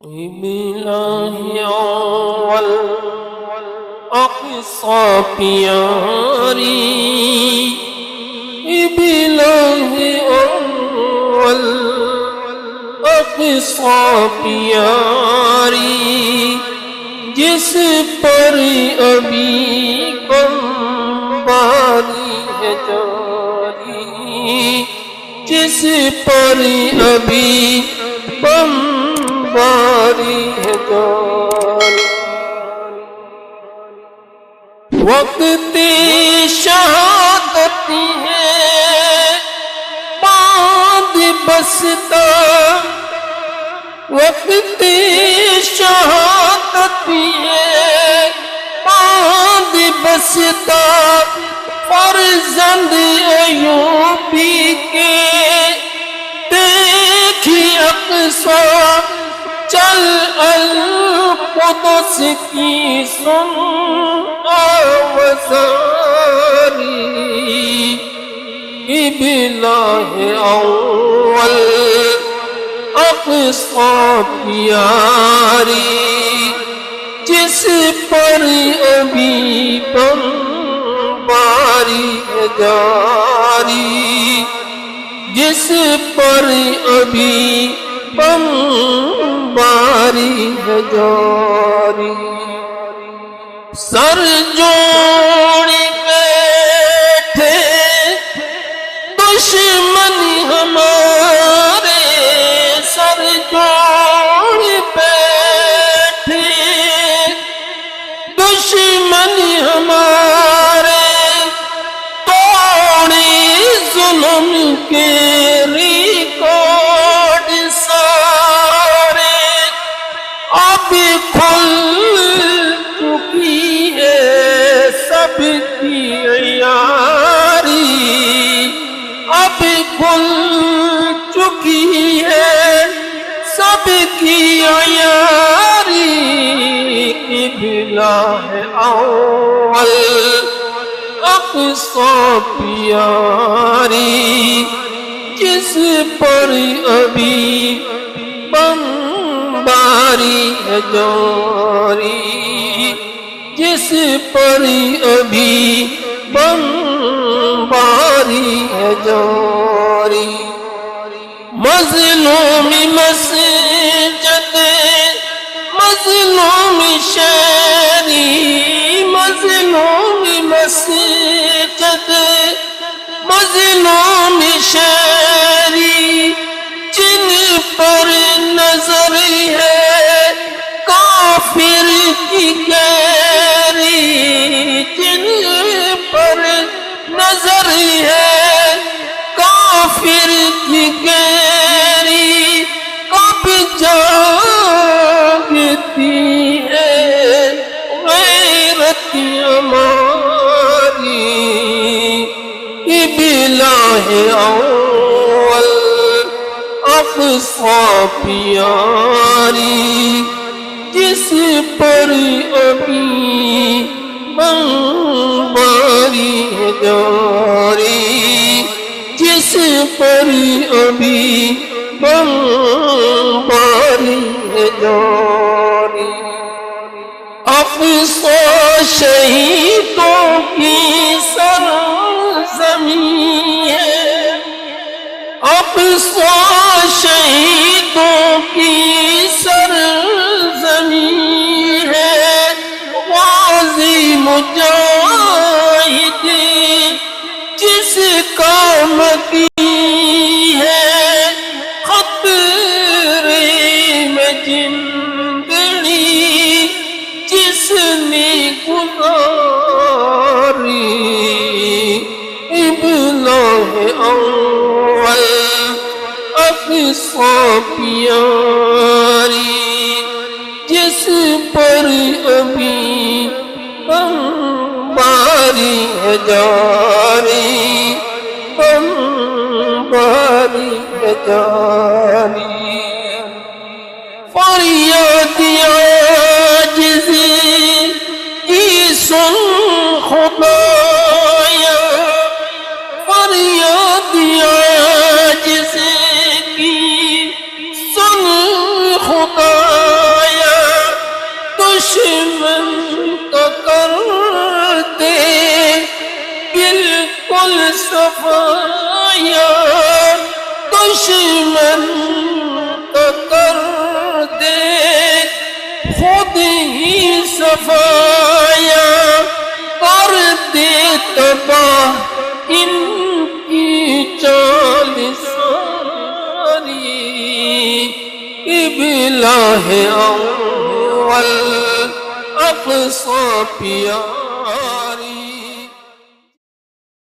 بالله أول أقصى پیاری بالله أول أقصى پیاری جس پر ابھی کم باری ہے جاری جس پر ابھی کم باری ہے جاری وقت شہادت ہے باندھ بستا وقت شہادت ہے باندھ بستا فرزند ایوبی کے دیکھی اقصیٰ چل القدس کی سن آوازاری باللہ اول اقصیٰ پیاری جس پر ابھی بمباری ہے جاری جس پر ابھی بمباری ہے جاری سر جوڑی بیٹھے دشمن ہمارے سر جوڑی بیٹھے دشمن ہمارے توڑی ظلم کے ریکارڈ سارے اب کھل چکی ہے سب کی عیاری اب کھل چکی ہے سب کی عیاری باللہ اول اقصیٰ پیاری جس پر ابھی بمباری ہے جاری جس پر ابھی بمباری ہے جاری مظلوم مسجد مظلوم شہری مظلوم مسجد مظلوم شہری جن پر نظر ہے کافر کی گیری جن پر نظر ہے کافر کی گیری کب جاگتی ہے غیرت ہماری باللہ اول اقصیٰ پیاری جس پر ابھی بمباری ہے جاری جس پر ابھی بمباری ہے جاری اقصیٰ شہیدوں کی سرزمین ہے اقصیٰ شہیدوں کی سرزمین ہے غازی مجاہد جس کام کی ہے خطرے میں زندگی جس نے گزاری باللہ اول اقصیٰ پیاری جس پر ابھی بمباری ہے جاری بمباری ہے جاری فریاد عاجزی کی سن خدایا فریاد عاجزی کی سن خدایا صفایا دشمن کا کر دے خود ہی صفایا کر دے تباہ ان کی چال ساری قبلہ ہے اول اقصی پیارا